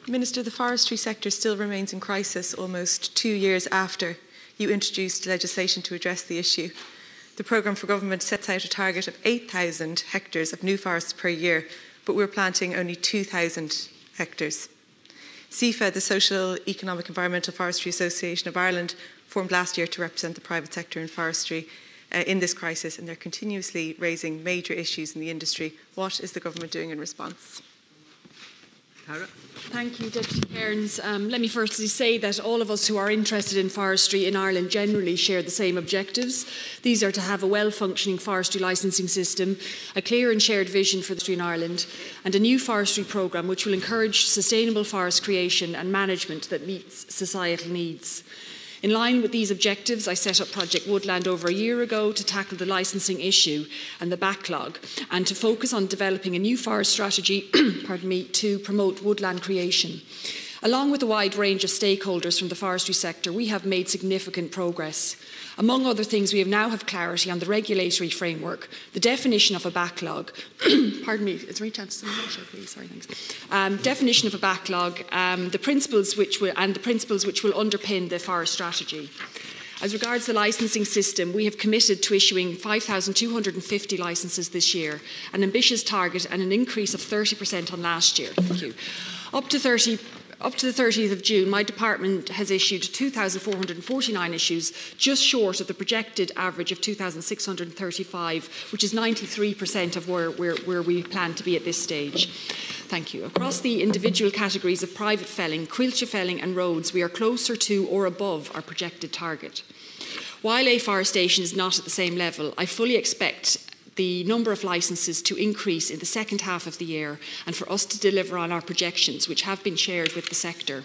Minister, the forestry sector still remains in crisis almost 2 years after you introduced legislation to address the issue. The programme for government sets out a target of 8,000 hectares of new forests per year, but we're planting only 2,000 hectares. SEFA, the Social, Economic, Environmental Forestry Association of Ireland, formed last year to represent the private sector in forestry in this crisis, and they're continuously raising major issues in the industry. What is the government doing in response? Thank you, Deputy Cairns. Let me firstly say that all of us who are interested in forestry in Ireland generally share the same objectives. These are to have a well-functioning forestry licensing system, a clear and shared vision for the forestry in Ireland, and a new forestry programme which will encourage sustainable forest creation and management that meets societal needs. In line with these objectives, I set up Project Woodland over a year ago to tackle the licensing issue and the backlog, and to focus on developing a new forest strategy to promote woodland creation. Along with a wide range of stakeholders from the forestry sector, we have made significant progress. Among other things, we now have clarity on the regulatory framework, the definition of a backlog. Pardon me, is there any chance to show, please? Sorry, thanks. Definition of a backlog, the principles which will underpin the forest strategy. As regards the licensing system, we have committed to issuing 5,250 licences this year, an ambitious target and an increase of 30% on last year. Thank you. Up to the 30th of June, my department has issued 2,449 issues, just short of the projected average of 2,635, which is 93% of where we plan to be at this stage. Thank you. Across the individual categories of private felling, quilcher felling and roads, we are closer to or above our projected target. While afforestation is not at the same level, I fully expect the number of licences to increase in the second half of the year and for us to deliver on our projections, which have been shared with the sector.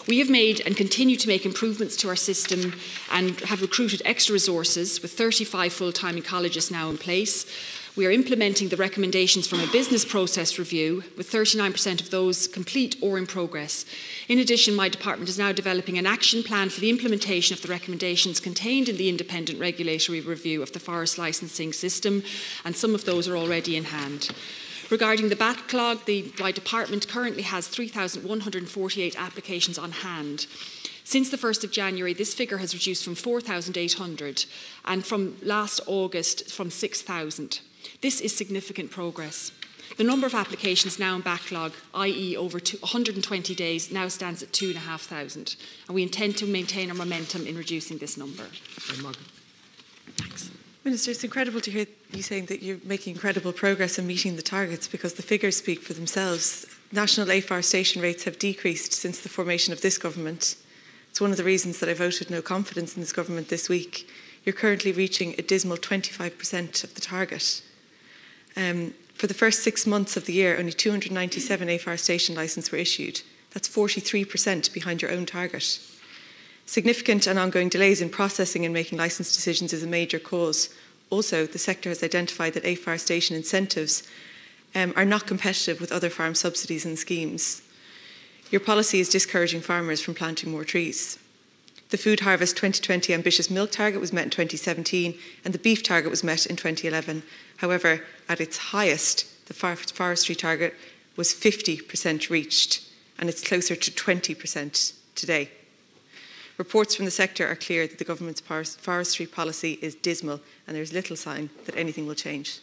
We have made and continue to make improvements to our system and have recruited extra resources with 35 full-time ecologists now in place. We are implementing the recommendations from a business process review, with 39% of those complete or in progress. In addition, my department is now developing an action plan for the implementation of the recommendations contained in the independent regulatory review of the forest licensing system, and some of those are already in hand. Regarding the backlog, my department currently has 3,148 applications on hand. Since the 1st of January, this figure has reduced from 4,800 and from last August from 6,000. This is significant progress. The number of applications now in backlog, i.e. over 120 days, now stands at 2,500, and we intend to maintain our momentum in reducing this number. Thanks. Minister, it's incredible to hear you saying that you're making incredible progress in meeting the targets, because the figures speak for themselves. National afforestation rates have decreased since the formation of this government. It's one of the reasons that I voted no confidence in this government this week. You're currently reaching a dismal 25% of the target. For the first 6 months of the year, only 297 afforestation licences were issued. That's 43% behind your own target. Significant and ongoing delays in processing and making licence decisions is a major cause. Also, the sector has identified that afforestation incentives are not competitive with other farm subsidies and schemes. Your policy is discouraging farmers from planting more trees. The Food Harvest 2020 ambitious milk target was met in 2017, and the beef target was met in 2011. However, at its highest, the forestry target was 50% reached, and it's closer to 20% today. Reports from the sector are clear that the government's forestry policy is dismal, and there's little sign that anything will change.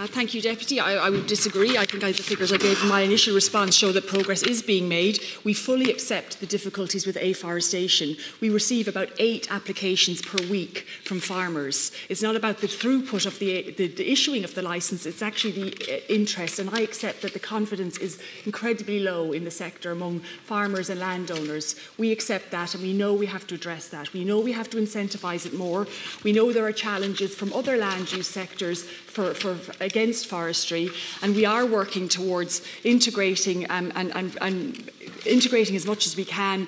Thank you, Deputy. I would disagree. I think the figures I gave in my initial response show that progress is being made. We fully accept the difficulties with afforestation. We receive about 8 applications per week from farmers. It's not about the throughput of the issuing of the licence, it's actually the interest. And I accept that the confidence is incredibly low in the sector among farmers and landowners. We accept that, and we know we have to address that. We know we have to incentivise it more. We know there are challenges from other land use sectors against forestry, and we are working towards integrating and integrating as much as we can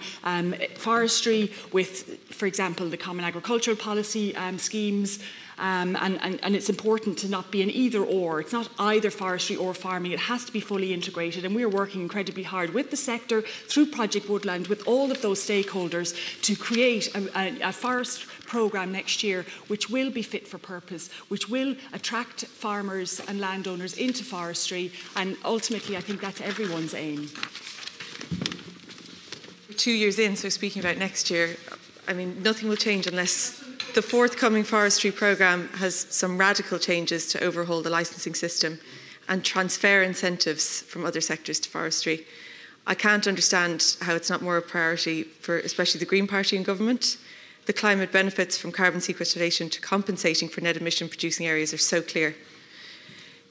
forestry with, for example, the Common Agricultural Policy schemes, And it's important to not be an either or. It's not either forestry or farming. It has to be fully integrated, and we're working incredibly hard with the sector, through Project Woodland, with all of those stakeholders, to create a forest programme next year which will be fit for purpose, which will attract farmers and landowners into forestry, and ultimately I think that's everyone's aim. 2 years in, so speaking about next year, I mean, nothing will change unless the forthcoming forestry programme has some radical changes to overhaul the licensing system and transfer incentives from other sectors to forestry. I can't understand how it's not more a priority for especially the Green Party in government. The climate benefits from carbon sequestration to compensating for net emission producing areas are so clear.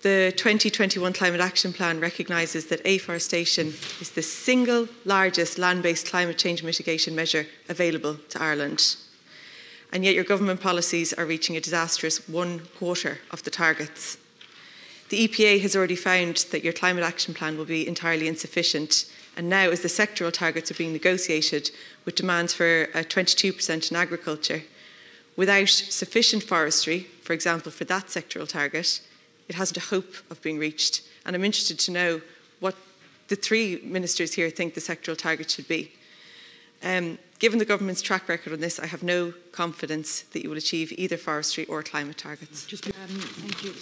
The 2021 Climate Action Plan recognises that afforestation is the single largest land-based climate change mitigation measure available to Ireland. And yet your government policies are reaching a disastrous 1/4 of the targets. The EPA has already found that your Climate Action Plan will be entirely insufficient, and now as the sectoral targets are being negotiated with demands for a 22% in agriculture, without sufficient forestry, for example, for that sectoral target, it hasn't a hope of being reached. And I'm interested to know what the three ministers here think the sectoral target should be. Given the government's track record on this, I have no confidence that you will achieve either forestry or climate targets. Thank you,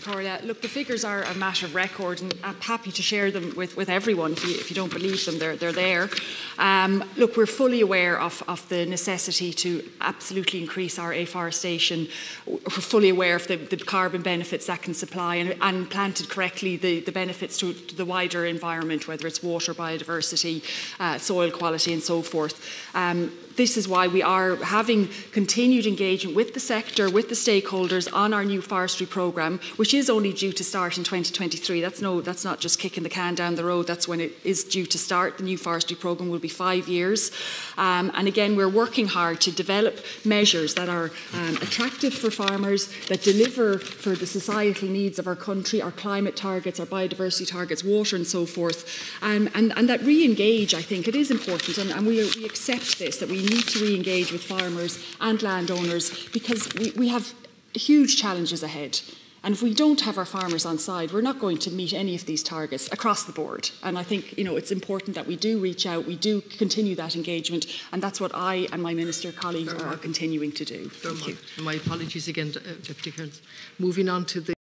Cora. Look, the figures are a matter of record, and I'm happy to share them with everyone. If you don't believe them, they're there. Look, we're fully aware of the necessity to absolutely increase our afforestation. We're fully aware of the carbon benefits that can supply, and planted correctly, the benefits to the wider environment, whether it's water, biodiversity, soil quality and so forth. This is why we are having continued engagement with the sector, with the stakeholders on our new forestry programme, which is only due to start in 2023. That's not just kicking the can down the road. That's when it is due to start. The new forestry programme will be 5 years. And again, we're working hard to develop measures that are attractive for farmers, that deliver for the societal needs of our country, our climate targets, our biodiversity targets, water and so forth, and that re-engage, I think. It is important, and we accept this, that we need to re-engage with farmers and landowners, because we have huge challenges ahead. And if we don't have our farmers on side, we're not going to meet any of these targets across the board. And I think, it's important that we do reach out, we do continue that engagement, and that's what I and my minister colleagues are continuing to do. Thank you. My apologies again, Deputy Kearns. Moving on to the